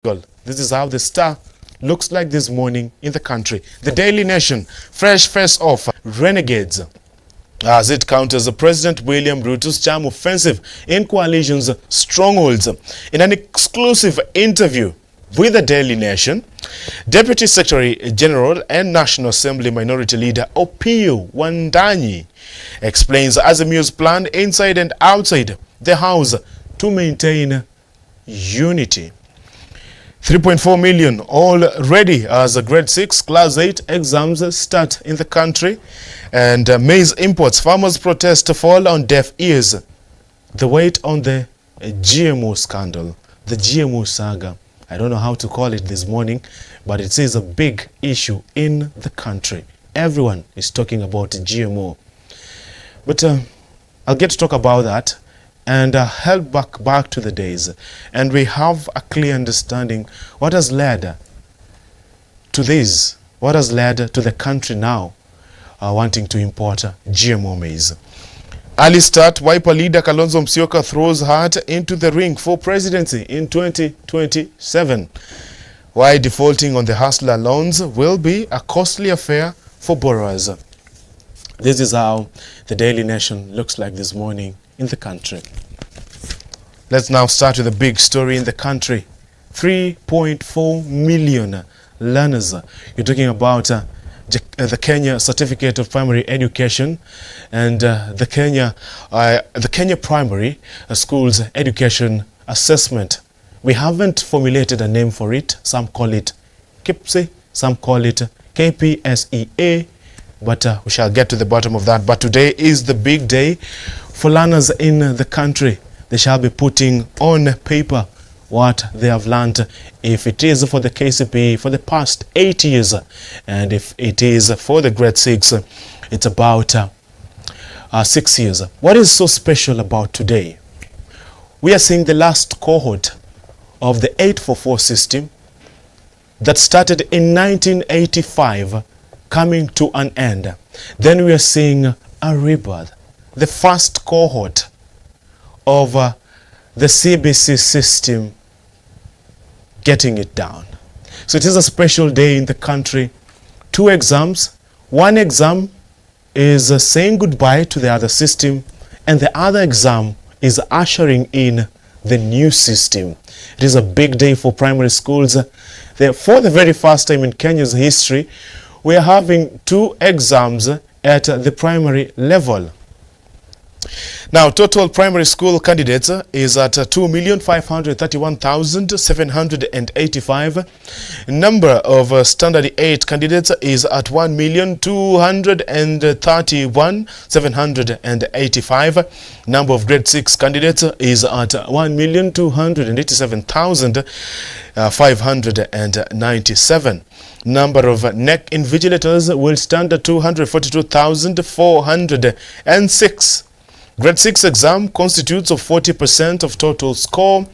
This is how the star looks like this morning in the country. The Daily Nation, fresh face off, renegades as it counters President William Ruto's charm offensive in coalition's strongholds. In an exclusive interview with the Daily Nation, Deputy Secretary General and National Assembly Minority Leader Opiyo Wandanyi explains Azimio's plan inside and outside the House to maintain unity. 3.4 million already as grade 6 class 8 exams start in the country, and maize imports farmers protest to fall on deaf ears. The weight on the GMO scandal, the GMO saga, I don't know how to call it this morning, but it is a big issue in the country. Everyone is talking about GMO, but I'll get to talk about that and help back to the days, and we have a clear understanding what has led to this, what has led to the country now wanting to import GMO maize. Early start, Wiper leader Kalonzo Musyoka throws heart into the ring for presidency in 2027. Why defaulting on the hustler loans will be a costly affair for borrowers. This is how the Daily Nation looks like this morning in the country. Let's now start with a big story in the country. 3.4 million learners. You're talking about the Kenya Certificate of Primary Education and the Kenya Primary Schools Education Assessment. We haven't formulated a name for it. Some call it KIPSE, some call it KPSEA, but we shall get to the bottom of that. But today is the big day for learners in the country. They shall be putting on paper what they have learned, if it is for the KCPE for the past 8 years, and if it is for the grade 6, it's about 6 years. What is so special about today? We are seeing the last cohort of the 844 system that started in 1985 coming to an end. Then we are seeing a rebirth, the first cohort of the CBC system getting it down. So it is a special day in the country. 2 exams. One exam is saying goodbye to the other system, and the other exam is ushering in the new system. It is a big day for primary schools. For the very first time in Kenya's history, we are having 2 exams at the primary level. Now, total primary school candidates is at 2,531,785. Number of standard 8 candidates is at 1,231,785. Number of grade 6 candidates is at 1,287,597. Number of NEC invigilators will stand at 242,406. Grade 6 exam constitutes of 40% of total score,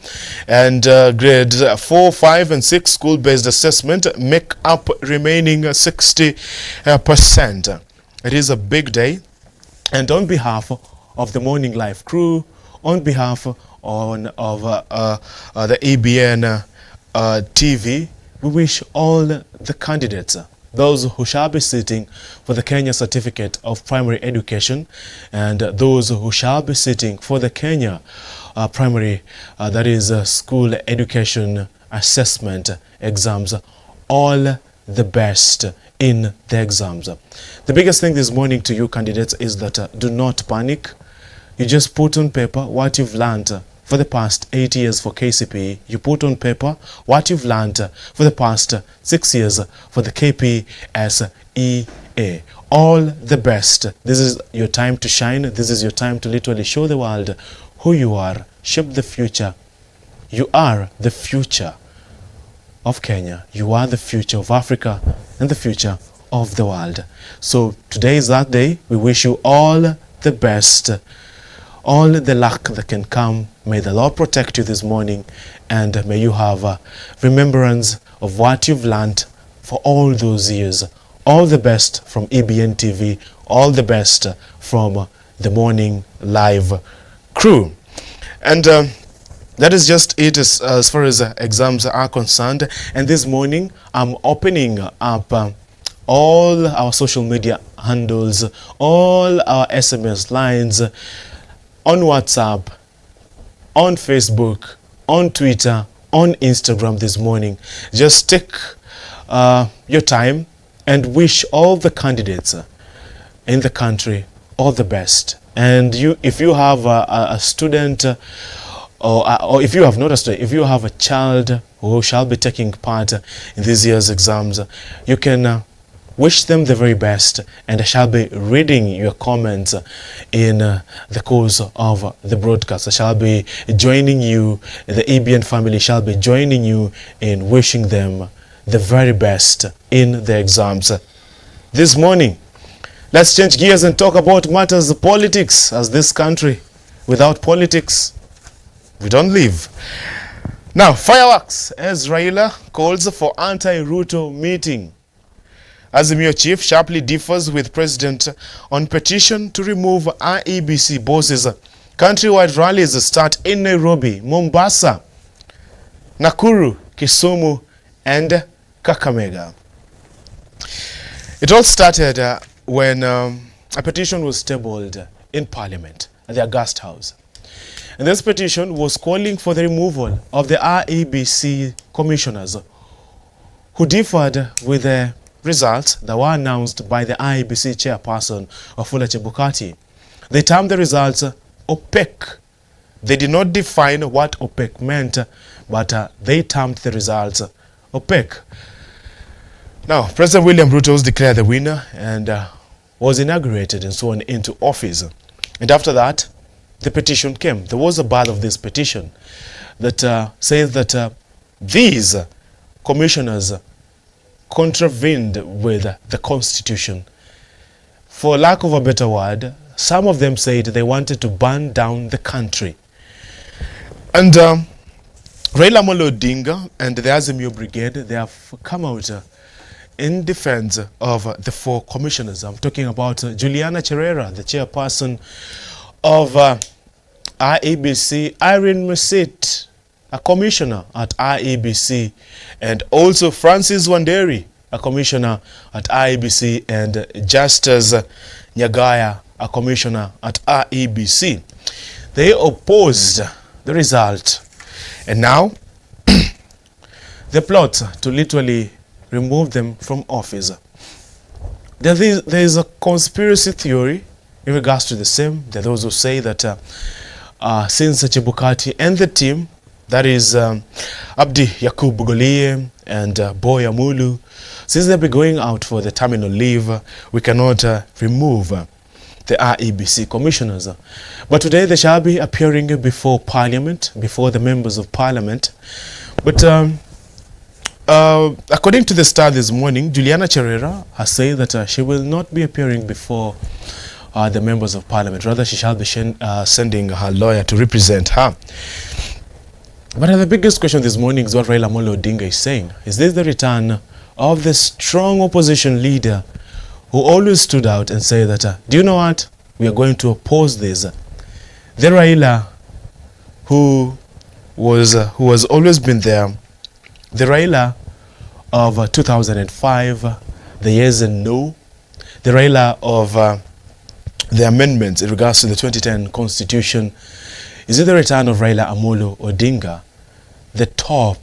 and grade 4, 5 and 6 school-based assessment make up remaining 60%. It is a big day, and on behalf of the Morning Live crew, on behalf of the EBN TV, we wish all the candidates, those who shall be sitting for the Kenya Certificate of Primary Education, and those who shall be sitting for the Kenya Primary, that is School Education Assessment exams, all the best in the exams. The biggest thing this morning to you candidates is that do not panic. You just put on paper what you've learned for the past 8 years for KCPE. You put on paper what you've learned for the past 6 years for the KPSEA. All the best. This is your time to shine. This is your time to literally show the world who you are. Shape the future. You are the future of Kenya. You are the future of Africa and the future of the world. So today is that day. We wish you all the best, all the luck that can come. May the Lord protect you this morning, and may you have remembrance of what you've learned for all those years. All the best from EBN TV. All the best from the Morning Live crew. And That is just it as far as exams are concerned. And this morning, I'm opening up all our social media handles, all our SMS lines on WhatsApp, on Facebook, on Twitter, on Instagram this morning. Just take your time and wish all the candidates in the country all the best. And if you have a student, or if you have not a student, if you have a child who shall be taking part in this year's exams, you can wish them the very best, and I shall be reading your comments in the course of the broadcast. I shall be joining you, the EBN family shall be joining you in wishing them the very best in the exams. This morning, let's change gears and talk about matters of politics, as this country, without politics, we don't live. Now, fireworks as Raila calls for anti-Ruto meeting. Azimio chief sharply differs with president on petition to remove IEBC bosses. Countrywide rallies start in Nairobi, Mombasa, Nakuru, Kisumu, and Kakamega. It all started when a petition was tabled in Parliament at the August House. And this petition was calling for the removal of the IEBC commissioners who differed with the results that were announced by the IEBC chairperson, Wafula Chebukati. They termed the results opaque. They did not define what opaque meant, but they termed the results opaque. Now, President William Ruto was declared the winner and was inaugurated and sworn into office. And after that, the petition came. There was a part of this petition that says that these commissioners contravened with the Constitution. For lack of a better word, some of them said they wanted to burn down the country. And Raila Amolo Odinga and the Azimio Brigade, they have come out in defense of the four commissioners. I'm talking about Juliana Cherera, the chairperson of IEBC, Irene Mesit, a commissioner at IEBC, and also Francis Wanderi, a commissioner at IEBC, and Justus Nyagaya, a commissioner at IEBC. They opposed the result, and now they plot to literally remove them from office. There is a conspiracy theory in regards to the same. There are those who say that since Chebukati and the team, that is Abdi Yakub Golie and Boy Amulu, since they'll be going out for the terminal leave, we cannot remove the IEBC commissioners. But today they shall be appearing before Parliament, before the members of Parliament. But according to the Star this morning, Juliana Cherera has said that she will not be appearing before the members of Parliament. Rather, she shall be sending her lawyer to represent her. But the biggest question this morning is what Raila Amolo Odinga is saying. Is this the return of the strong opposition leader who always stood out and said that, do you know what? We are going to oppose this. The Raila who has always been there, the Raila of 2005, the yes and no, the Raila of the amendments in regards to the 2010 Constitution. Is it the return of Raila Amolo Odinga, the top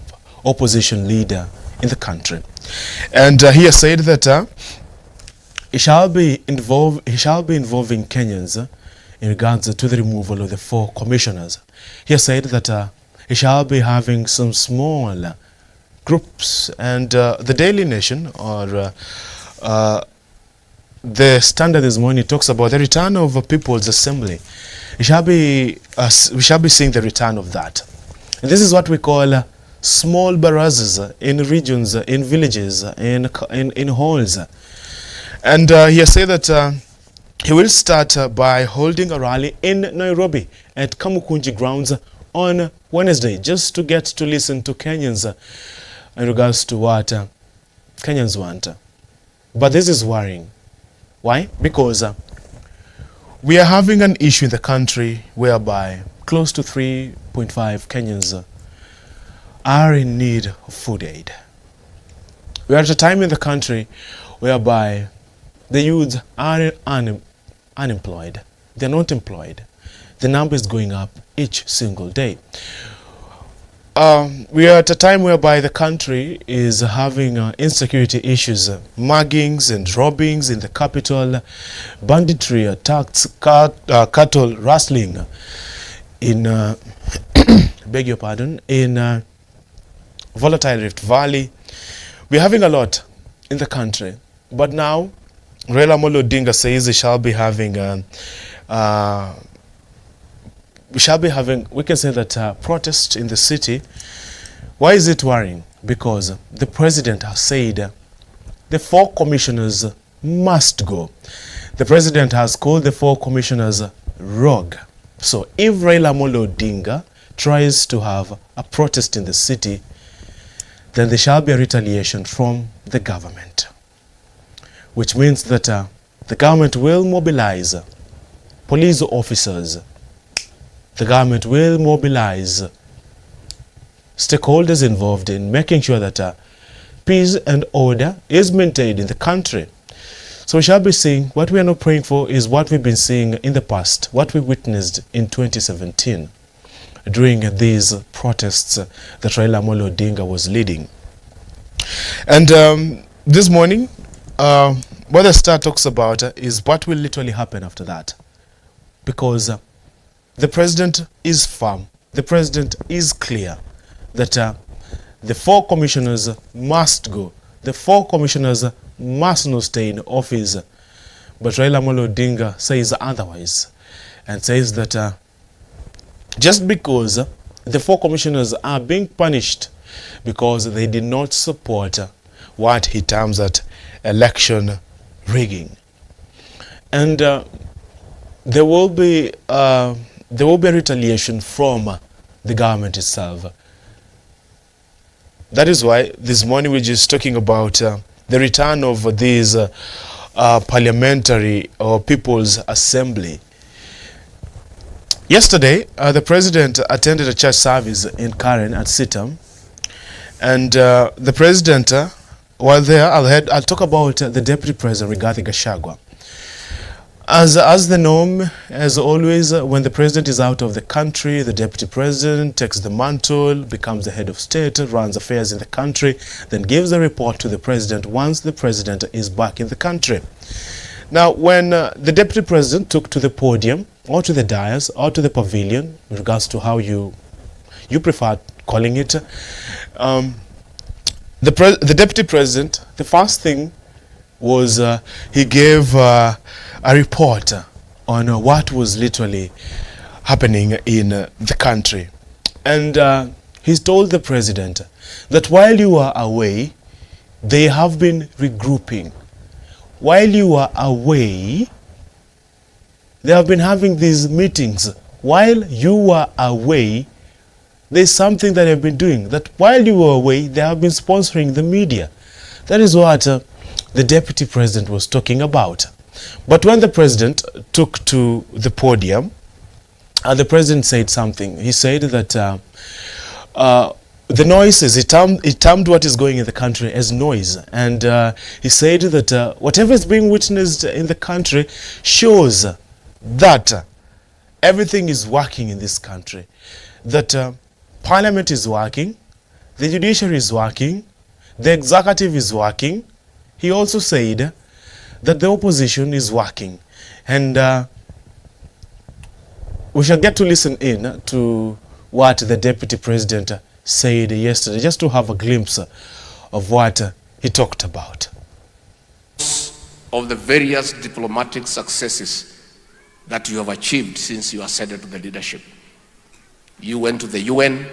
opposition leader in the country? And he has said that he shall be involving Kenyans in regards to the removal of the four commissioners. He has said that he shall be having some small groups, and the Daily Nation or the Standard this morning talks about the return of a People's Assembly. We shall be seeing the return of that. And this is what we call small barazas in regions, in villages, in halls. And he has said that he will start by holding a rally in Nairobi at Kamukunji grounds on Wednesday, just to get to listen to Kenyans in regards to what Kenyans want. But this is worrying. Why? Because we are having an issue in the country whereby close to 3.5 Kenyans are in need of food aid. We are at a time in the country whereby the youths are unemployed. They're not employed. The number is going up each single day. We are at a time whereby the country is having insecurity issues, muggings and robbings in the capital, banditry, attacks, cattle rustling in, beg your pardon, in volatile Rift Valley. We're having a lot in the country, but now Raila Amolo Odinga says we shall be having we can say that protest in the city. Why is it worrying? Because the president has said the 4 commissioners must go. The president has called the 4 commissioners rogue. So if Raila Amolo Odinga tries to have a protest in the city, then there shall be a retaliation from the government, which means that the government will mobilize police officers. The government will mobilize stakeholders involved in making sure that peace and order is maintained in the country. So we shall be seeing what we are not praying for is what we've been seeing in the past, what we witnessed in 2017 during these protests that Raila Amolo Odinga was leading. And this morning, what the Star talks about is what will literally happen after that. Because the president is firm, the president is clear that the 4 commissioners must go. The 4 commissioners must not stay in office. But Raila Amolo Odinga says otherwise and says that just because the 4 commissioners are being punished because they did not support what he terms as election rigging. And there will be a retaliation from the government itself. That is why this morning we're just talking about the return of these parliamentary or People's Assembly. Yesterday, the president attended a church service in Karen at Sitam, and the president, while there, I'll talk about the deputy president, Rigathi Gachagua. As the norm, as always, when the president is out of the country, the deputy president takes the mantle, becomes the head of state, runs affairs in the country, then gives a report to the president once the president is back in the country. Now, when the deputy president took to the podium, or to the dais, or to the pavilion, in regards to how you prefer calling it, the deputy president, the first thing was he gave a report on what was literally happening in the country. And he's told the president that while you are away, they have been regrouping. While you are away, they have been having these meetings. While you are away, there's something that they've been doing. That while you were away, they have been sponsoring the media. That is what the deputy president was talking about. But when the president took to the podium, the president said something. He said that the noises, he termed what is going in the country as noise. And he said that whatever is being witnessed in the country shows that everything is working in this country. That parliament is working, the judiciary is working, the executive is working. He also said that the opposition is working. And we shall get to listen in to what the deputy president said yesterday, just to have a glimpse of what he talked about. Of the various diplomatic successes that you have achieved since you ascended to the leadership. You went to the UN,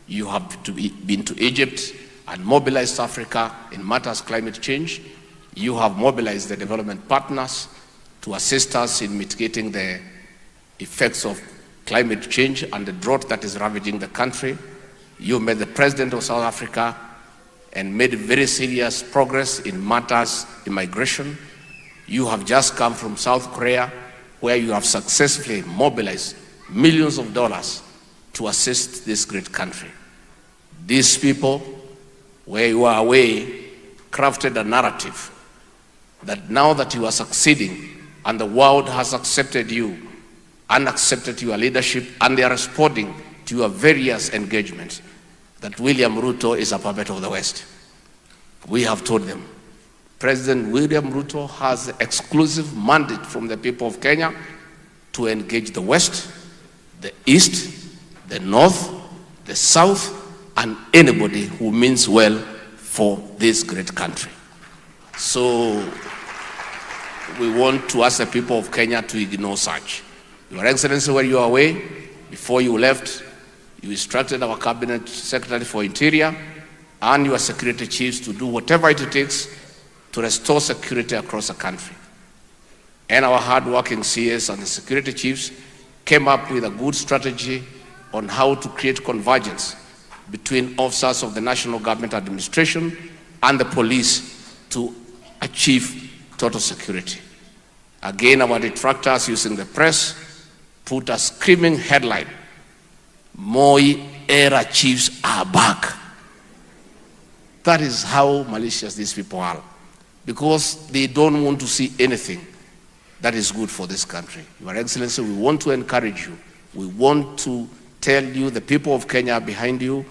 you have been to Egypt and mobilized Africa in matters of climate change. You have mobilized the development partners to assist us in mitigating the effects of climate change and the drought that is ravaging the country. You met the president of South Africa and made very serious progress in matters of immigration. You have just come from South Korea, where you have successfully mobilized millions of dollars to assist this great country. These people, where you are away, crafted a narrative that now that you are succeeding and the world has accepted you and accepted your leadership, and they are responding to your various engagements, that William Ruto is a puppet of the West. We have told them, President William Ruto has the exclusive mandate from the people of Kenya to engage the West, the East, the North, the South, and anybody who means well for this great country. So we want to ask the people of Kenya to ignore such. Your Excellency, when you are away, before you left, you instructed our Cabinet Secretary for Interior and your security chiefs to do whatever it takes to restore security across the country. And our hard-working CS and the security chiefs came up with a good strategy on how to create convergence between officers of the National Government Administration and the police to achieve total security. Again, our detractors using the press put a screaming headline, Moi era chiefs are back. That is how malicious these people are, because they don't want to see anything that is good for this country. Your Excellency, we want to encourage you. We want to tell you, the people of Kenya are behind you.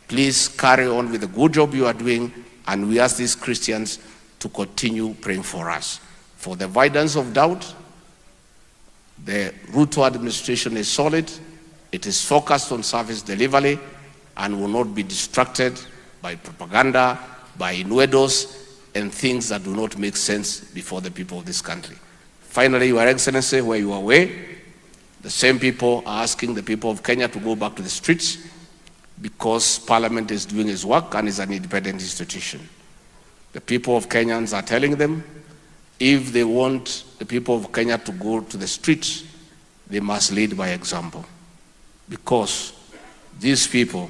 Please carry on with the good job you are doing, and we ask these Christians to continue praying for us. For the avoidance of doubt, the Ruto administration is solid. It is focused on service delivery and will not be distracted by propaganda, by innuendos, and things that do not make sense before the people of this country. Finally, Your Excellency, where you are away, the same people are asking the people of Kenya to go back to the streets because Parliament is doing its work and is an independent institution. The people of Kenyans are telling them, if they want the people of Kenya to go to the streets, they must lead by example. Because these people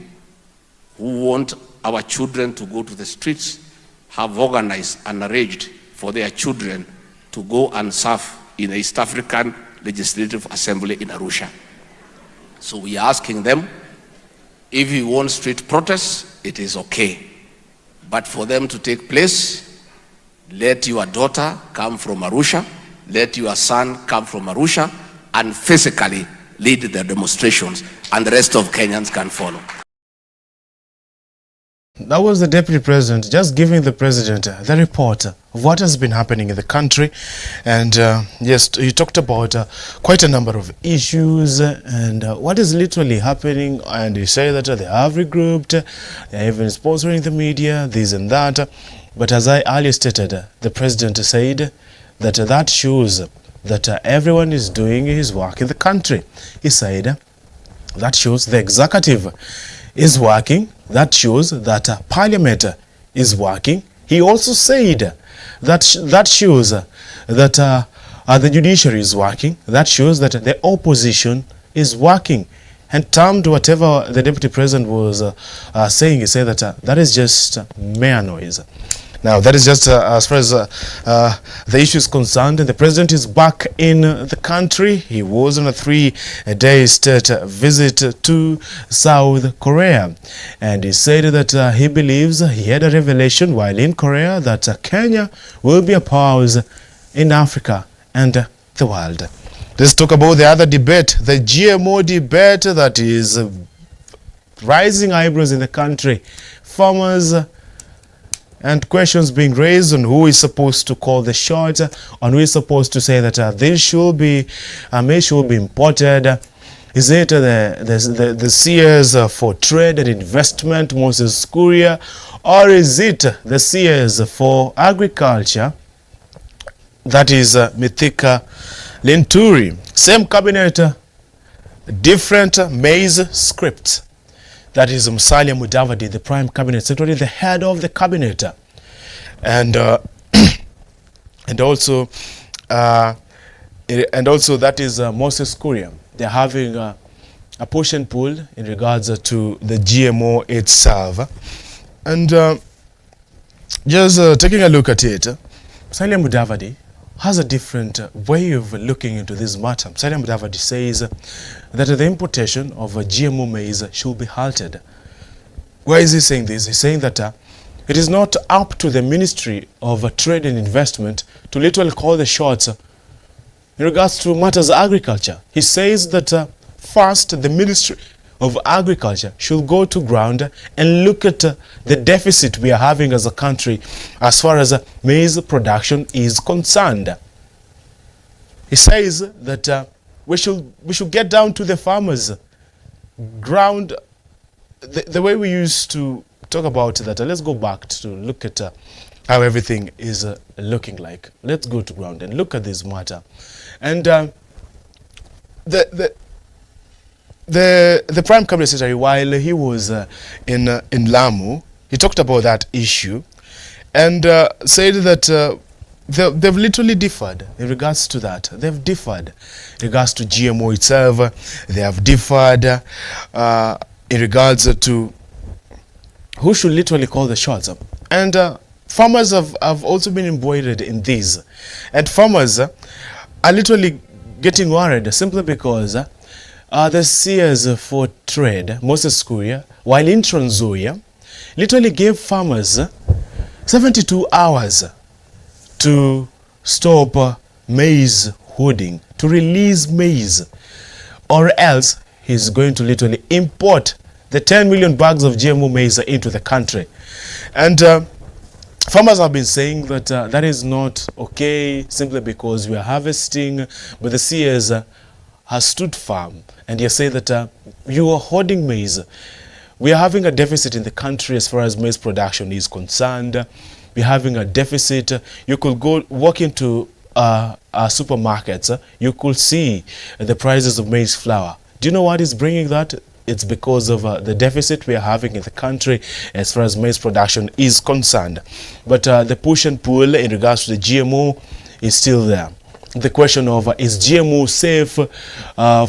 who want our children to go to the streets have organized and arranged for their children to go and serve in the East African Legislative Assembly in Alusa. So we are asking them, if you want street protests, it is okay. But for them to take place, let your daughter come from Alusa, let your son come from Alusa, and physically lead the demonstrations, and the rest of Kenyans can follow. That was the Deputy President just giving the President the report of what has been happening in the country. And yes, he talked about quite a number of issues and what is literally happening. And he said that they have regrouped, they are even sponsoring the media, this and that. But as I earlier stated, the President said that that shows that everyone is doing his work in the country. He said that shows the executive is working. That shows that Parliament is working. He also said that shows that the judiciary is working. That shows that the opposition is working. And termed whatever the Deputy President was saying, he said that that is just mere noise. Now, that is just as far as the issue is concerned. The President is back in the country. He was on a 3-day state visit to South Korea. And he said that he believes he had a revelation while in Korea that Kenya will be a powerhouse in Africa and the world. Let's talk about the other debate, the GMO debate that is rising eyebrows in the country. Farmers and questions being raised on who is supposed to call the shots, on who is supposed to say that this should be maize should be imported. Is it the CS for trade and investment, Moses Kuria, or is it the CS for agriculture, that is Mithika Linturi? Same cabinet, different maize scripts. That is Musalia Mudavadi, the Prime Cabinet Secretary, the head of the cabinet, and also that is Moses Kuria. They're having a push and pull in regards to the GMO itself, and just taking a look at it, Musalia Mudavadi has a different way of looking into this matter. Salim Mudavadi says that the importation of GMO maize should be halted. Why is he saying this? He's saying that it is not up to the Ministry of Trade and Investment to literally call the shots in regards to matters of agriculture. He says that first the Ministry of Agriculture should go to ground and look at the deficit we are having as a country as far as maize production is concerned. He says that we should get down to the farmers' ground, the way we used to talk about that. Let's go back to look at how everything is looking like. Let's go to ground and look at this matter. And the Prime Cabinet Secretary, while he was in Lamu, he talked about that issue and said that they've literally differed in regards to that. They've differed in regards to GMO itself. They have differed in regards to who should literally call the shots. And farmers have also been embroidered in this. And farmers are literally getting worried simply because the CS for Trade, Moses Kuria, while in Trans Nzoia, literally gave farmers 72 hours to stop maize hoarding, to release maize, or else he's going to literally import the 10 million bags of GMO maize into the country. And farmers have been saying that that is not okay simply because we are harvesting, but the CS has stood firm and you say that you are hoarding maize. We are having a deficit in the country as far as maize production is concerned. We're having a deficit. You could go walk into supermarkets, you could see the prices of maize flour. Do you know what is bringing that? It's because of the deficit we are having in the country as far as maize production is concerned. But the push and pull in regards to the GMO is still there. The question of is GMO safe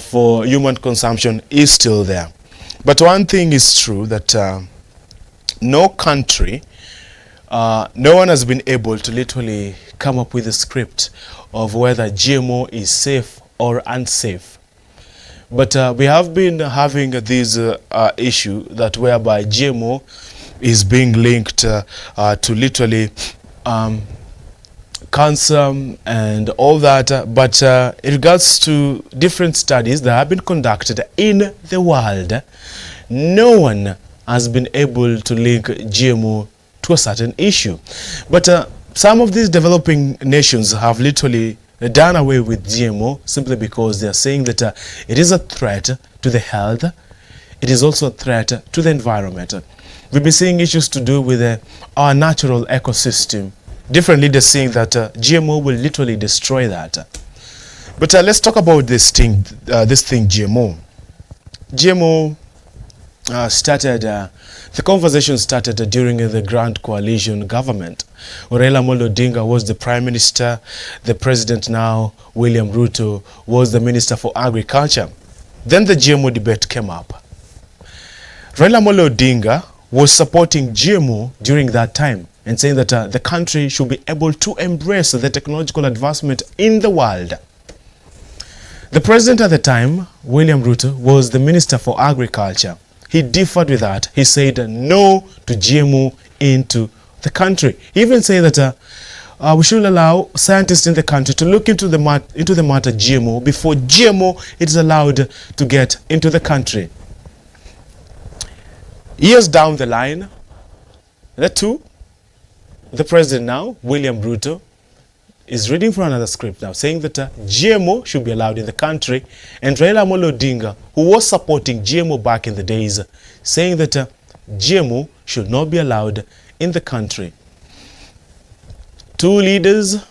for human consumption is still there. But one thing is true, that no country, no one has been able to literally come up with a script of whether GMO is safe or unsafe. But we have been having this issue that whereby GMO is being linked to literally cancer and all that. But in regards to different studies that have been conducted in the world, no one has been able to link GMO to a certain issue. But some of these developing nations have literally done away with GMO simply because they are saying that it is a threat to the health. It is also a threat to the environment. We've been seeing issues to do with our natural ecosystem. Different leaders saying that GMO will literally destroy that. But let's talk about this thing GMO. GMO started, the conversation started during the Grand Coalition government. Raila Amolo Odinga was the Prime Minister. The President now, William Ruto, was the Minister for Agriculture. Then the GMO debate came up. Raila Amolo Odinga was supporting GMO during that time and saying that the country should be able to embrace the technological advancement in the world. The President at the time, William Ruto, was the Minister for Agriculture. He differed with that. He said no to GMO into the country. He even said that we should allow scientists in the country to look into the matter GMO before GMO is allowed to get into the country. Years down the line, the President now, William Ruto, is reading from another script now, saying that GMO should be allowed in the country, and Raila Amolo Odinga, who was supporting GMO back in the days, saying that GMO should not be allowed in the country. Two leaders,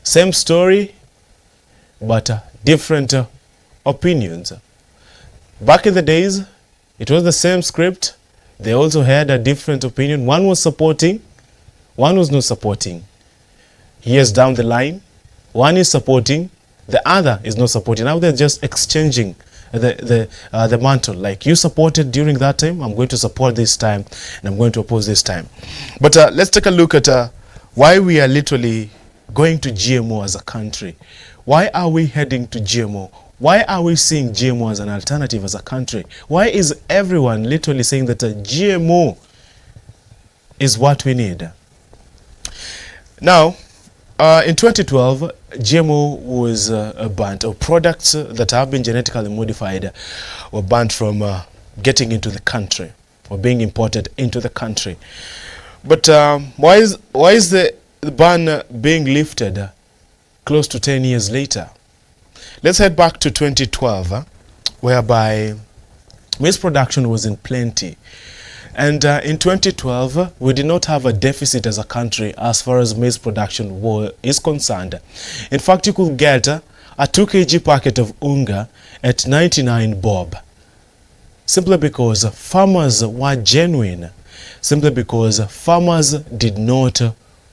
same story, but different opinions. Back in the days, it was the same script. They also had a different opinion. One was supporting, one was not supporting. Years down the line, one is supporting, the other is not supporting. Now they're just exchanging the mantle. Like, you supported during that time, I'm going to support this time, and I'm going to oppose this time. But let's take a look at why we are literally going to GMO as a country? Why are we heading to GMO? Why are we seeing GMO as an alternative as a country? Why is everyone literally saying that a GMO is what we need? Now, in 2012, GMO was banned, or products that have been genetically modified were banned from getting into the country or being imported into the country. But why is the ban being lifted close to 10 years later? Let's head back to 2012, whereby maize production was in plenty. And in 2012, we did not have a deficit as a country as far as maize production is concerned. In fact, you could get a 2 kg packet of unga at 99 bob, simply because farmers were genuine, simply because farmers did not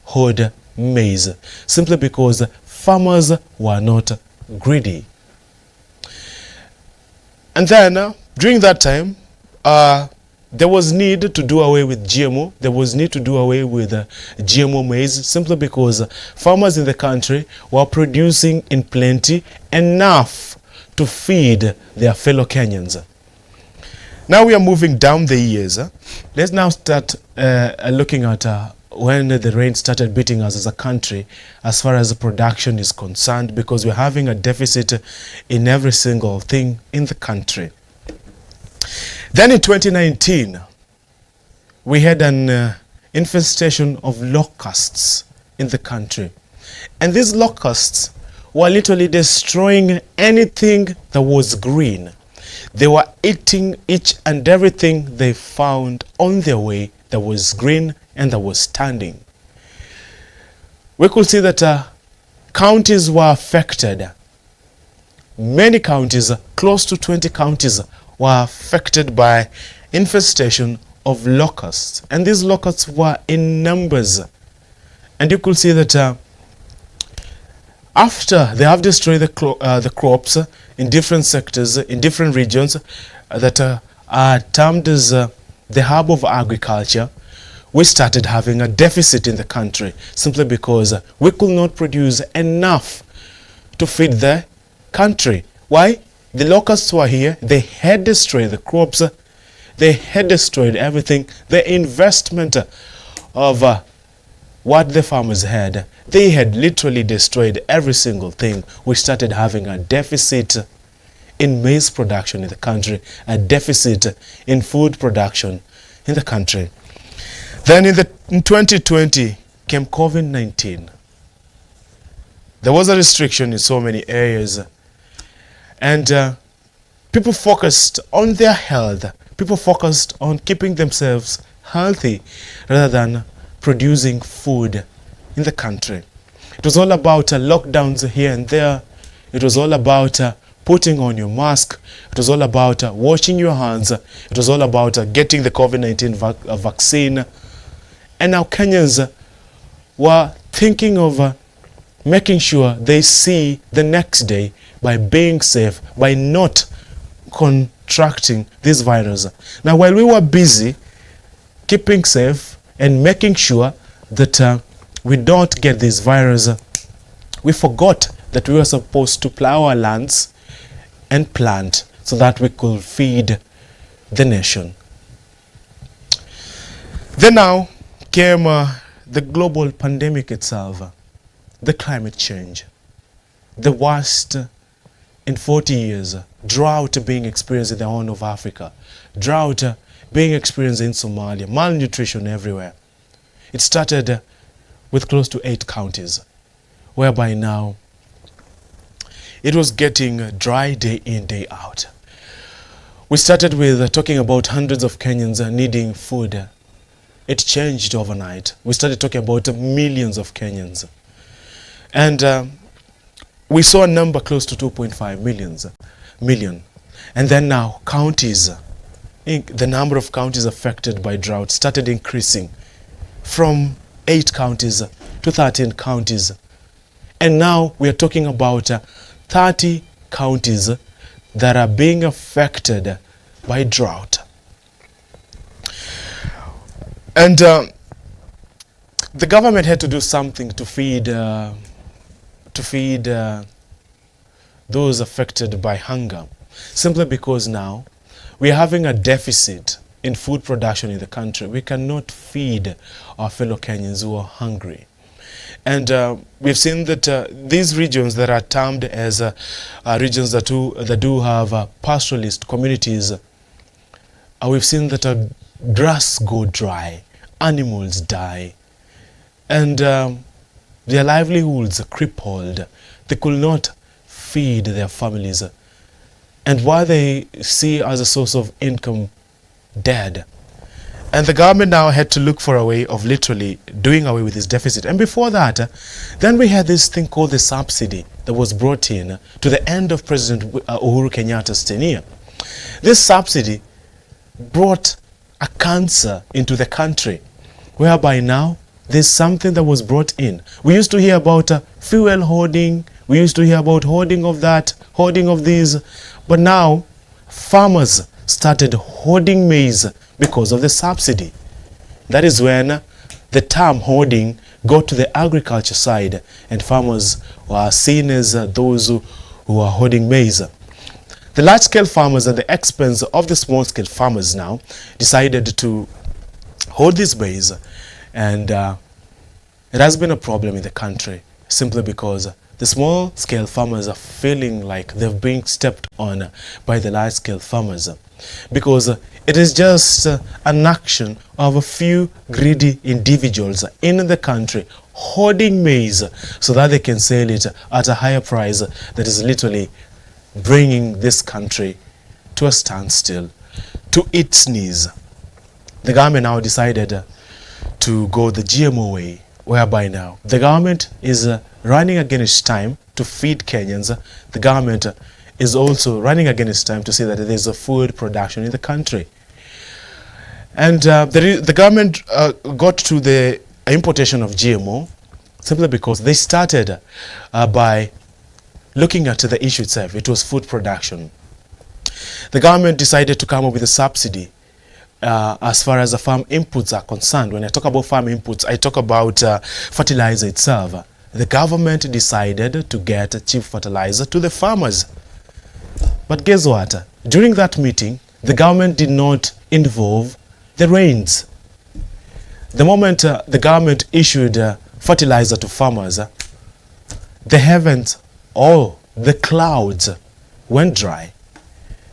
hoard maize, simply because farmers were not greedy. And then during that time, there was need to do away with GMO. There was need to do away with GMO maize, simply because farmers in the country were producing in plenty, enough to feed their fellow Kenyans. Now we are moving down the years. Let's now start looking at when the rain started beating us as a country as far as the production is concerned, because we're having a deficit in every single thing in the country. Then in 2019, we had an infestation of locusts in the country. And these locusts were literally destroying anything that was green. They were eating each and everything they found on their way that was green and that was standing. We could see that counties were affected. Many counties, close to 20 counties, were affected by infestation of locusts. And these locusts were in numbers. And you could see that after they have destroyed the crops in different sectors, in different regions that are termed as the hub of agriculture, we started having a deficit in the country simply because we could not produce enough to feed the country. Why? The locusts were here. They had destroyed the crops. They had destroyed everything. The investment of what the farmers had, they had literally destroyed every single thing. We started having a deficit in maize production in the country, a deficit in food production in the country. Then in 2020 came COVID-19. There was a restriction in so many areas, and people focused on their health. People focused on keeping themselves healthy rather than producing food in the country. It was all about lockdowns here and there. It was all about putting on your mask. It was all about washing your hands. It was all about getting the COVID-19 vaccine. And now Kenyans were thinking of making sure they see the next day by being safe, by not contracting this virus. Now, while we were busy keeping safe and making sure that we don't get this virus, we forgot that we were supposed to plow our lands and plant so that we could feed the nation. Then now came the global pandemic itself, the climate change, the worst in 40 years, drought being experienced in the Horn of Africa, drought being experienced in Somalia, malnutrition everywhere. It started with close to 8 counties, whereby now it was getting dry day in, day out. We started with talking about hundreds of Kenyans needing food. It changed overnight. We started talking about millions of Kenyans. And we saw a number close to 2.5 million. And then now counties, the number of counties affected by drought started increasing from 8 counties to 13 counties. And now we are talking about 30 counties that are being affected by drought. And the government had to do something to feed to feed those affected by hunger, simply because now we are having a deficit in food production in the country. We cannot feed our fellow Kenyans who are hungry. And we've seen that these regions that are termed as regions that do have pastoralist communities, we've seen that grass go dry, animals die, and their livelihoods are crippled. They could not feed their families. And while they see as a source of income dead. And the government now had to look for a way of literally doing away with this deficit. And before that, then we had this thing called the subsidy that was brought in to the end of President Uhuru Kenyatta's tenure. This subsidy brought a cancer into the country, whereby now there's something that was brought in. We used to hear about fuel hoarding. We used to hear about hoarding of that, hoarding of these. But now farmers started hoarding maize because of the subsidy. That is when the term hoarding got to the agriculture side, and farmers were seen as those who are hoarding maize. The large-scale farmers, at the expense of the small-scale farmers, now decided to hoard this maize, and it has been a problem in the country simply because the small-scale farmers are feeling like they're being stepped on by the large-scale farmers, because it is just an action of a few greedy individuals in the country hoarding maize so that they can sell it at a higher price that is literally bringing this country to a standstill, to its knees. The government now decided to go the GMO way, whereby now the government is running against time to feed Kenyans. The government is also running against time to see that there is a food production in the country. And the government got to the importation of GMO simply because they started by looking at the issue itself. It was food production. The government decided to come up with a subsidy as far as the farm inputs are concerned. When I talk about farm inputs, I talk about fertilizer itself. The government decided to get cheap fertilizer to the farmers. But guess what? During that meeting, the government did not involve the rains. The moment the government issued fertilizer to farmers, the heavens, all the clouds went dry.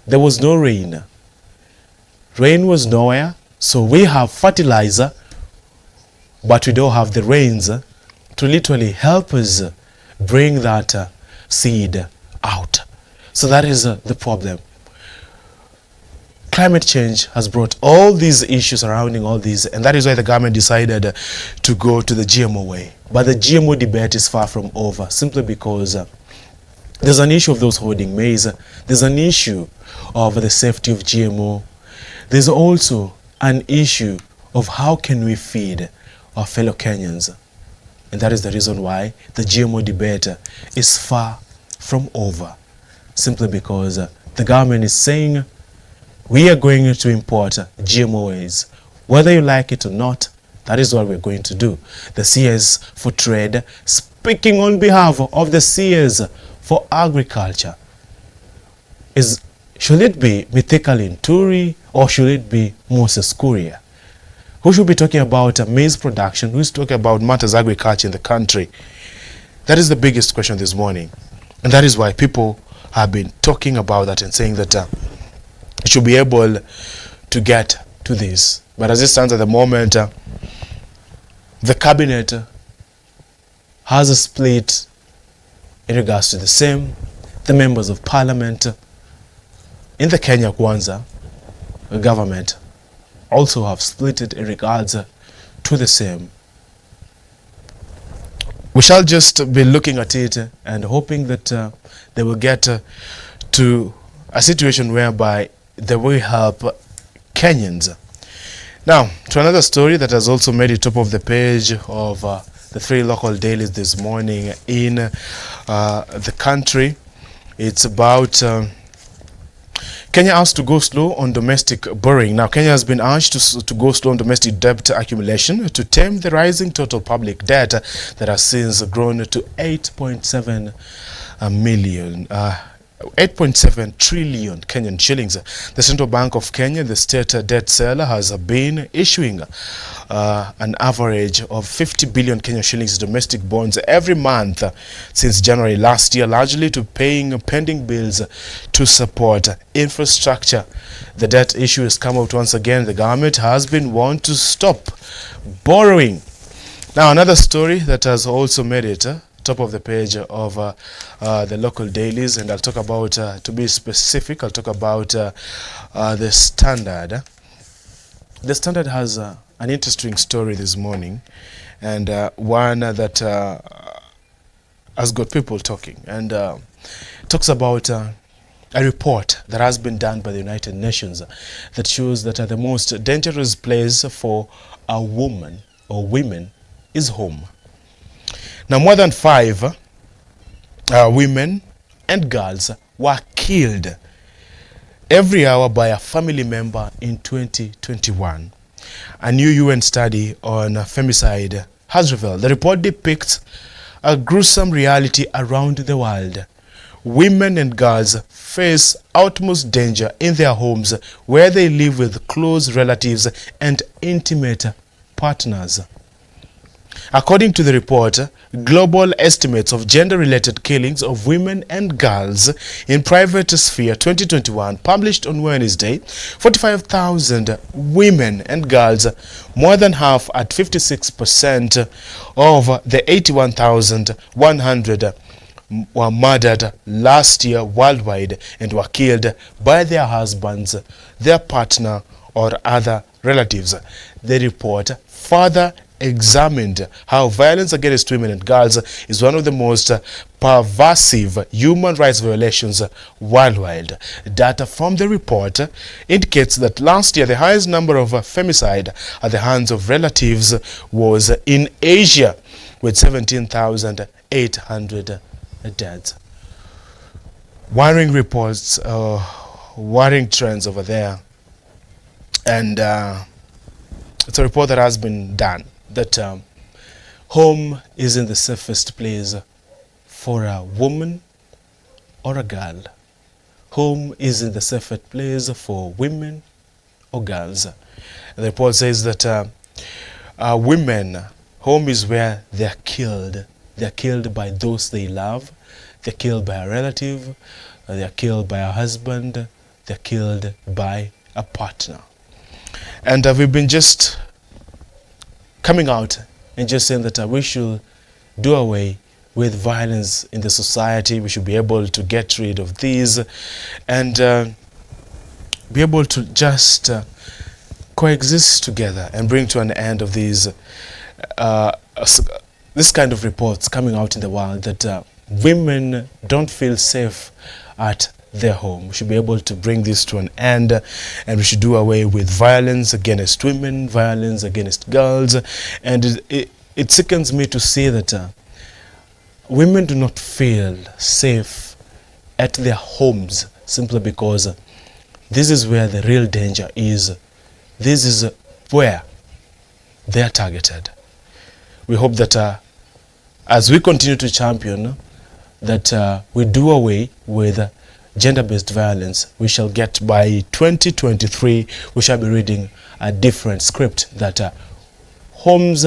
There was no rain. Rain was nowhere, so we have fertilizer, but we don't have the rains to literally help us bring that seed out. So that is the problem. Climate change has brought all these issues surrounding all these, and that is why the government decided to go to the GMO way. But the GMO debate is far from over, simply because there's an issue of those hoarding maize. There's an issue of the safety of GMO. There's also an issue of how can we feed our fellow Kenyans. And that is the reason why the GMO debate is far from over. Simply because the government is saying we are going to import GMOs. Whether you like it or not, that is what we're going to do. The CS for Trade, speaking on behalf of the CS for Agriculture, should it be Mithika Linturi or should it be Moses Kuria? Who should be talking about maize production? Who's talking about matters agriculture in the country? That is the biggest question this morning. And that is why people have been talking about that and saying that it should be able to get to this. But as it stands at the moment, the cabinet has a split in regards to the same. The members of parliament in the Kenya Kwanza government also have split it in regards to the same. We shall just be looking at it and hoping that they will get to a situation whereby they will help Kenyans. Now, to another story that has also made it top of the page of the three local dailies this morning in the country. It's about Kenya Kenya asked to go slow on domestic borrowing. Now, Kenya has been urged to go slow on domestic debt accumulation to tame the rising total public debt that has since grown to 8.7 trillion Kenyan shillings. The Central Bank of Kenya, the state debt seller, has been issuing an average of 50 billion Kenyan shillings domestic bonds every month since January last year, largely to paying pending bills to support infrastructure. The debt issue has come out once again. The government has been warned to stop borrowing. Now, another story that has also made it top of the page of the local dailies, and I'll talk about, to be specific, I'll talk about the Standard. The Standard has an interesting story this morning, and one that has got people talking, and talks about a report that has been done by the United Nations that shows that the most dangerous place for a woman or women is home. Now, more than 5 women and girls were killed every hour by a family member in 2021. A new UN study on femicide has revealed. The report depicts a gruesome reality around the world. Women and girls face utmost danger in their homes where they live with close relatives and intimate partners. According to the report, global estimates of gender-related killings of women and girls in private sphere 2021 published on Wednesday, 45,000 women and girls, more than half at 56% of the 81,100 were murdered last year worldwide and were killed by their husbands, their partner, or other relatives. The report further examined how violence against women and girls is one of the most pervasive human rights violations worldwide. Data from the report indicates that last year the highest number of femicide at the hands of relatives was in Asia, with 17,800 deaths. Worrying reports, worrying trends over there, and it's a report that has been done that home isn't the safest place for a woman or a girl. Home isn't the safest place for women or girls. And the report says that women, home is where they're killed. They're killed by those they love. They're killed by a relative. They're killed by a husband. They're killed by a partner. And we've been just coming out and just saying that we should do away with violence in the society. We should be able to get rid of these and be able to just coexist together and bring to an end of these this kind of reports coming out in the world that women don't feel safe at their home. We should be able to bring this to an end, and we should do away with violence against women, violence against girls. And it sickens me to see that women do not feel safe at their homes simply because this is where the real danger is. This is where they are targeted. We hope that as we continue to champion that we do away with gender-based violence, we shall get by 2023, we shall be reading a different script that homes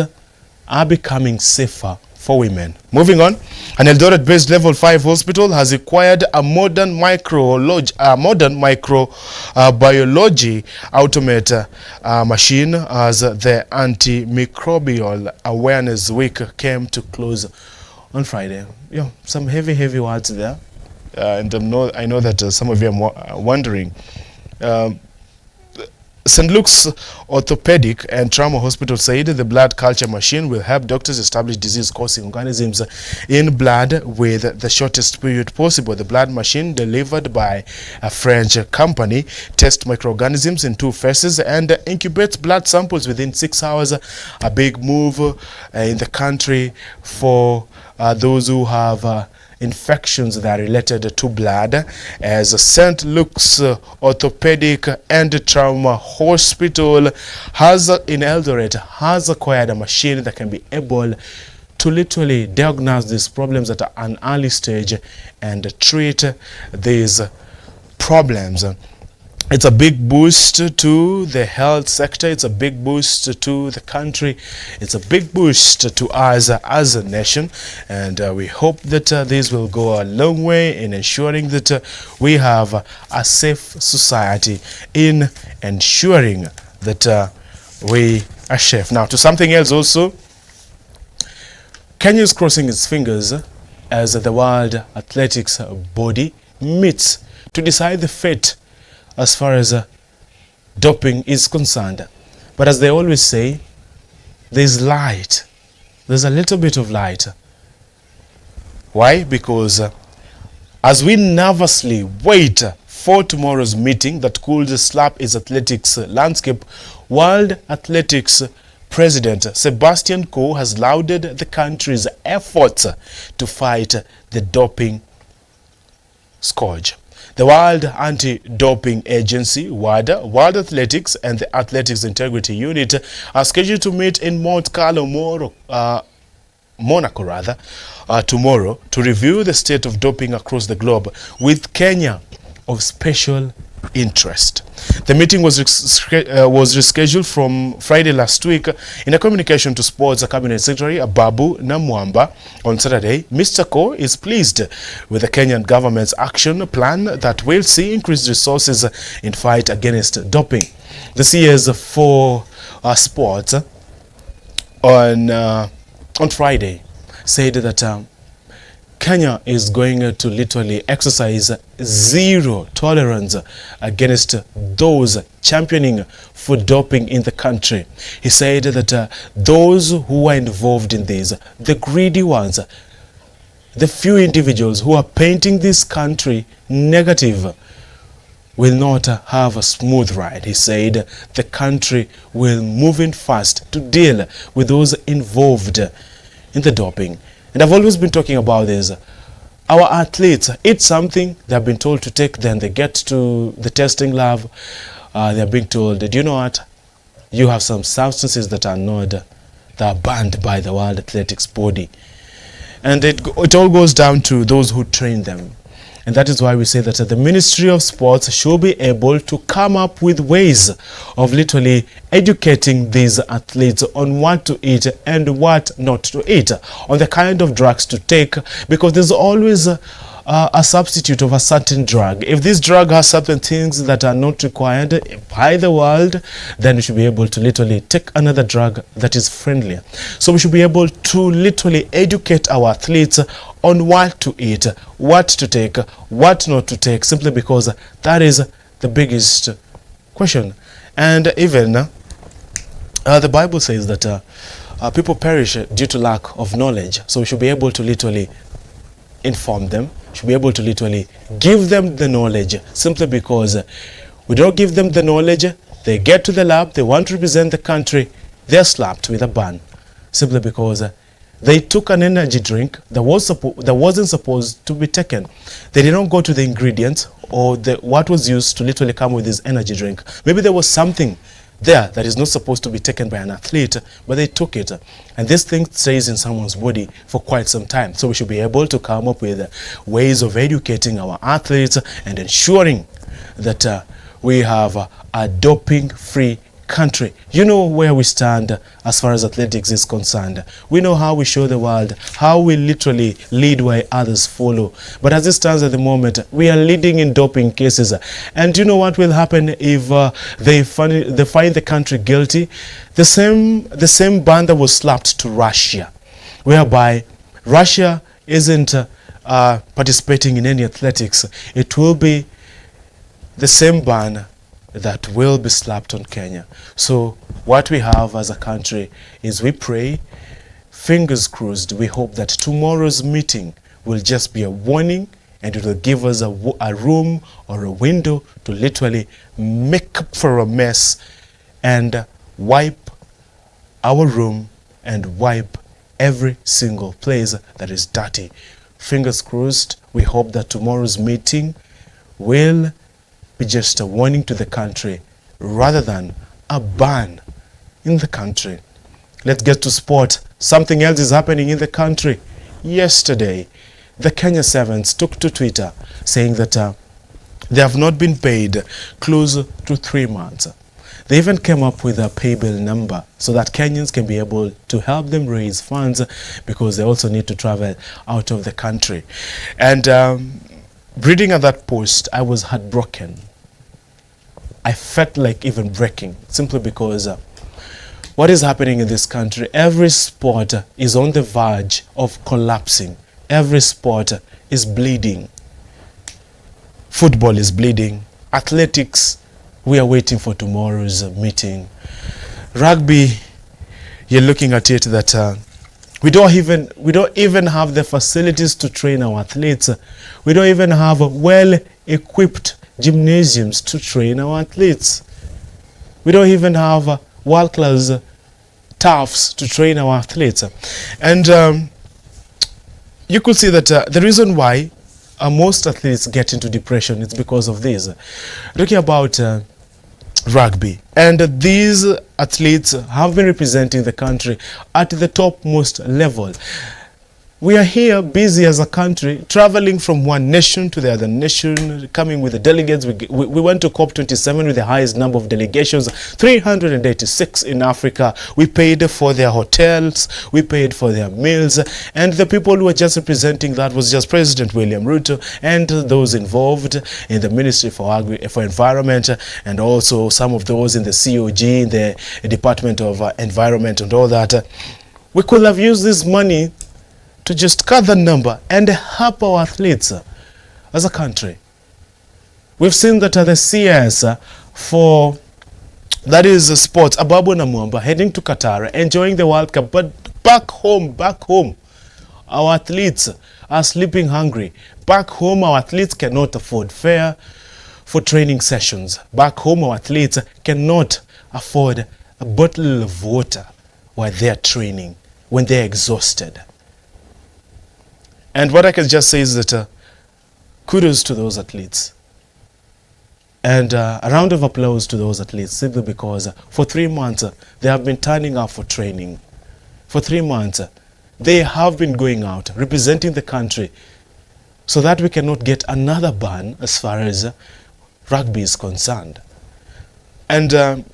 are becoming safer for women. Moving on, an Eldoret-based level 5 hospital has acquired a modern microbiology automate machine as the antimicrobial awareness week came to close on Friday. Yeah, some heavy words there. And I know that some of you are wondering. St. Luke's Orthopedic and Trauma Hospital said the blood culture machine will help doctors establish disease-causing organisms in blood with the shortest period possible. The blood machine, delivered by a French company, tests microorganisms in 2 phases and incubates blood samples within 6 hours. A big move in the country for those who have infections that are related to blood, as St. Luke's Orthopedic and Trauma Hospital in Eldoret has acquired a machine that can be able to literally diagnose these problems at an early stage and treat these problems. It's a big boost to the health sector. It's a big boost to the country. It's a big boost to us as a nation. And we hope that this will go a long way in ensuring that we have a safe society, in ensuring that we are safe. Now, to something else also, Kenya is crossing its fingers as the World Athletics body meets to decide the fate as far as doping is concerned. But as they always say, there's light. There's a little bit of light. Why? Because as we nervously wait for tomorrow's meeting that could slap its athletics landscape, World Athletics President Sebastian Coe has lauded the country's efforts to fight the doping scourge. The World Anti-Doping Agency, WADA, World Athletics and the Athletics Integrity Unit are scheduled to meet in Mount Carlo, Monaco tomorrow to review the state of doping across the globe, with Kenya of special interest. The meeting was rescheduled from Friday last week. In a communication to Sports Cabinet Secretary Ababu Namwamba on Saturday, Mr. Coe is pleased with the Kenyan government's action plan that will see increased resources in fight against doping. The CS for Sports on Friday said that Kenya is going to literally exercise zero tolerance against those championing for doping in the country. He said that those who are involved in this, the greedy ones, the few individuals who are painting this country negative, will not have a smooth ride. He said the country will move in fast to deal with those involved in the doping. And I've always been talking about this. Our athletes eat something, they've been told to take, then they get to the testing lab, they're being told, do you know what? You have some substances that are banned by the World Athletics body. And it all goes down to those who train them. And that is why we say that the Ministry of Sports should be able to come up with ways of literally educating these athletes on what to eat and what not to eat, on the kind of drugs to take, because there's always a substitute of a certain drug. If this drug has certain things that are not required by the world, then we should be able to literally take another drug that is friendlier. So we should be able to literally educate our athletes on what to eat, what to take, what not to take, simply because that is the biggest question. And even the Bible says that people perish due to lack of knowledge. So we should be able to literally inform them, should be able to literally give them the knowledge, simply because we don't give them the knowledge, they get to the lab, they want to represent the country, they're slapped with a ban, simply because they took an energy drink that wasn't supposed to be taken. They did not go to the ingredients or what was used to literally come with this energy drink. Maybe there was something there that is not supposed to be taken by an athlete, but they took it. And this thing stays in someone's body for quite some time. So we should be able to come up with ways of educating our athletes and ensuring that we have a doping-free country. You know where we stand as far as athletics is concerned. We know how we show the world, how we literally lead while others follow. But as it stands at the moment, we are leading in doping cases. And you know what will happen if they find the country guilty? The same ban that was slapped to Russia, whereby Russia isn't participating in any athletics. It will be the same ban that will be slapped on Kenya. So what we have as a country is we pray, fingers crossed, we hope that tomorrow's meeting will just be a warning, and it will give us a room or a window to literally make up for a mess and wipe our room and wipe every single place that is dirty fingers crossed, we hope that tomorrow's meeting will be just a warning to the country rather than a ban in the country. Let's get to sport. Something else is happening in the country. Yesterday, the Kenya Sevens took to Twitter saying that they have not been paid close to 3 months. They even came up with a pay bill number so that Kenyans can be able to help them raise funds because they also need to travel out of the country. And reading at that post, I was heartbroken. I felt like even breaking simply because what is happening in this country, every sport is on the verge of collapsing. Every sport is bleeding. Football is bleeding. Athletics, we are waiting for tomorrow's meeting. Rugby, you're looking at it that we don't even have the facilities to train our athletes. We don't even have well-equipped gymnasiums to train our athletes. We don't even have world-class turfs to train our athletes. And you could see that the reason why most athletes get into depression is because of this. Talking about rugby, and these athletes have been representing the country at the topmost level. We are here busy as a country, traveling from one nation to the other nation, coming with the delegates. We went to COP27 with the highest number of delegations, 386 in Africa. We paid for their hotels, we paid for their meals, and the people who were just representing that was just President William Ruto and those involved in the Ministry for Environment, and also some of those in the COG, in the Department of Environment and all that. We could have used this money to just cut the number and help our athletes as a country. We've seen that the CS for, that is sports, Ababu Namwamba heading to Qatar, enjoying the World Cup, but back home, our athletes are sleeping hungry. Back home, our athletes cannot afford fare for training sessions. Back home, our athletes cannot afford a bottle of water while they're training, when they're exhausted. And what I can just say is that kudos to those athletes. And a round of applause to those athletes simply because for 3 months they have been turning up for training. For 3 months they have been going out, representing the country so that we cannot get another ban as far as rugby is concerned. And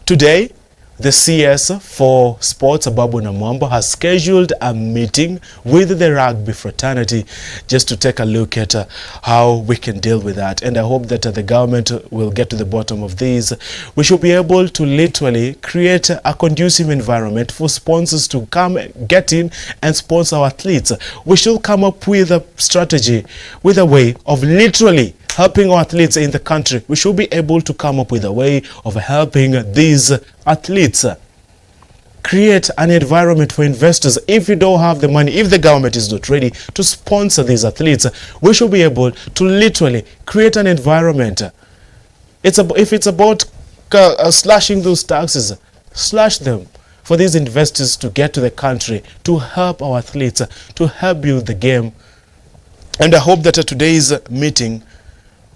today, the CS for Sports, Ababu Namwamba, has scheduled a meeting with the rugby fraternity just to take a look at how we can deal with that. And I hope that the government will get to the bottom of this. We should be able to literally create a conducive environment for sponsors to come, get in and sponsor our athletes. We should come up with a strategy, with a way of literally helping our athletes in the country. We should be able to come up with a way of helping these athletes. Create an environment for investors. If you don't have the money, if the government is not ready to sponsor these athletes, we should be able to literally create an environment. If it's about slashing those taxes, slash them for these investors to get to the country, to help our athletes, to help build the game. And I hope that today's meeting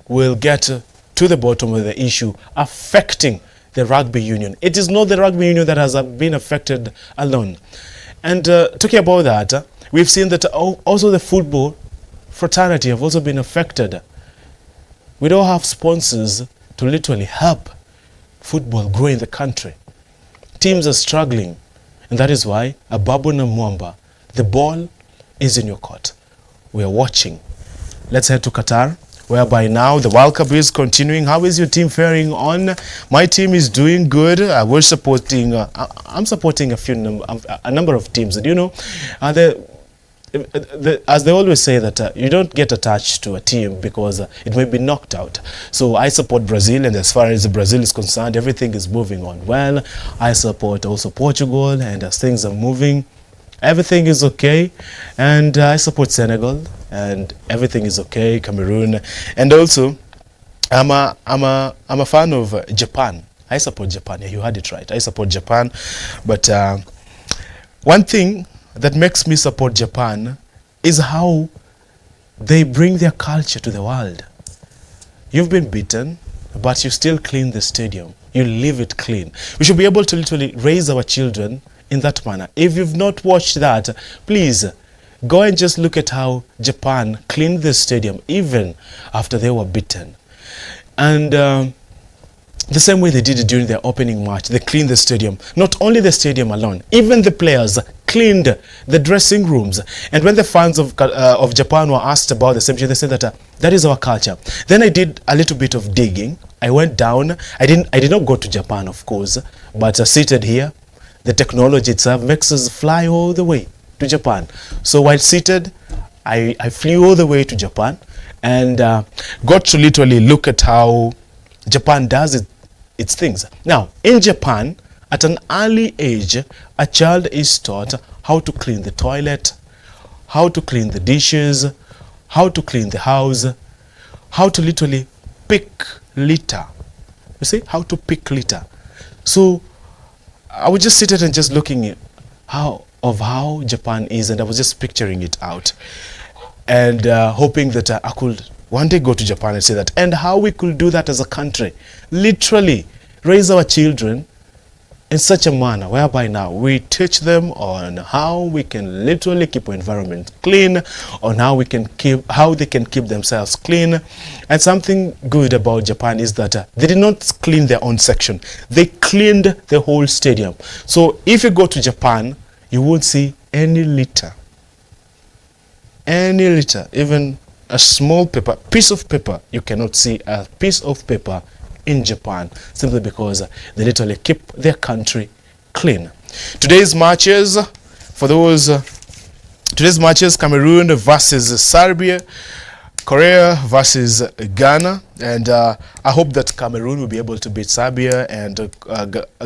will get to the bottom of the issue affecting the rugby union. It is not the rugby union that has been affected alone. And talking about that, we've seen that also the football fraternity have also been affected. We don't have sponsors to literally help football grow in the country. Teams are struggling, and that is why Ababu Namwamba, the ball is in your court. We are watching. Let's head to Qatar, whereby now the World Cup is continuing. How is your team faring on? My team is doing good. I'm supporting a number of teams. Do you know, as they always say that you don't get attached to a team because it may be knocked out. So I support Brazil, and as far as Brazil is concerned, everything is moving on well. I support also Portugal, and as things are moving, everything is okay. And I support Senegal, and everything is okay. Cameroon, and also I'm a fan of Japan. I support Japan. Yeah, you heard it right. I support Japan. But one thing that makes me support Japan is how They bring their culture to the world. You've been beaten, but you still clean the stadium. You leave it clean. We should be able to literally raise our children in that manner. If you've not watched that, please go and just look at how Japan cleaned the stadium even after they were beaten. And the same way they did it during their opening match, they cleaned the stadium. Not only the stadium alone, even the players cleaned the dressing rooms. And when the fans of Japan were asked about the same thing, they said that that is our culture. Then I did a little bit of digging. I went down. I did not go to Japan, of course, but seated here, the technology itself makes us fly all the way to Japan. So while seated, I flew all the way to Japan and got to literally look at how Japan does its things. Now, in Japan, at an early age, a child is taught how to clean the toilet, how to clean the dishes, how to clean the house, how to literally pick litter. You see, how to pick litter. So I was just sitting and just looking at how Japan is, and I was just picturing it out and hoping that I could one day go to Japan and say that, and how we could do that as a country, literally raise our children in such a manner whereby now we teach them on how we can literally keep our environment clean, on how they can keep themselves clean. And something good about Japan is that they did not clean their own section, they cleaned the whole stadium. So if you go to Japan, you won't see any litter, even a small piece of paper. You cannot see a piece of paper in Japan, simply because they literally keep their country clean. Today's matches, Cameroon versus Serbia, Korea versus Ghana, and I hope that Cameroon will be able to beat Serbia and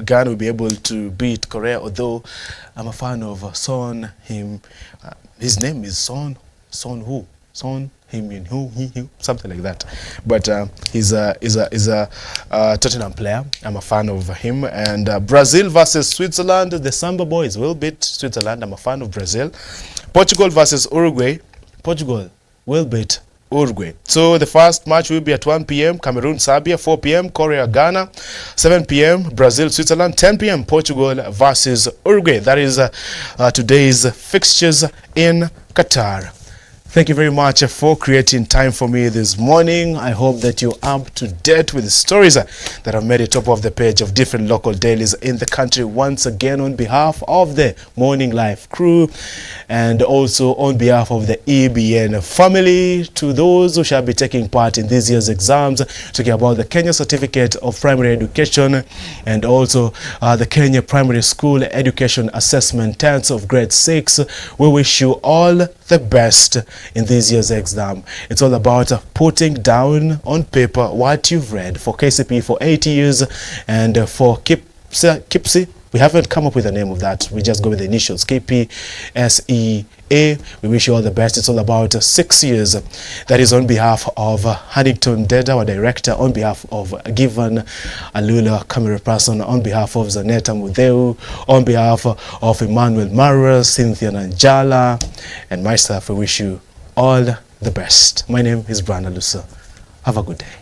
Ghana will be able to beat Korea, although I'm a fan of his name is Son something like that, but he's a Tottenham player. I'm a fan of him. And Brazil versus Switzerland, the Samba boys will beat Switzerland. I'm a fan of Brazil. Portugal versus Uruguay, Portugal will beat Uruguay. So the first match will be at 1 p.m. Cameroon, Serbia, 4 p.m. Korea, Ghana, 7 p.m. Brazil, Switzerland, 10 p.m. Portugal versus Uruguay. That is today's fixtures in Qatar. Thank you very much for creating time for me this morning. I hope that you're up to date with the stories that have made it top of the page of different local dailies in the country. Once again, on behalf of the Morning Life crew and also on behalf of the EBN family, to those who shall be taking part in this year's exams, talking about the Kenya Certificate of Primary Education and also the Kenya Primary School Education Assessment 10th of grade 6, we wish you all the best in this year's exam. It's all about putting down on paper what you've read for KCPE for 8 years, and for KIPSE, we haven't come up with a name of that. We just go with the initials, KPSEA. We wish you all the best. It's all about 6 years. That is on behalf of Huntington Deda, our director, on behalf of Given Alula, camera person, on behalf of Zaneta Mudeu, on behalf of Emmanuel Mara, Cynthia Nanjala, and myself. We wish you all the best. My name is Alusa. Have a good day.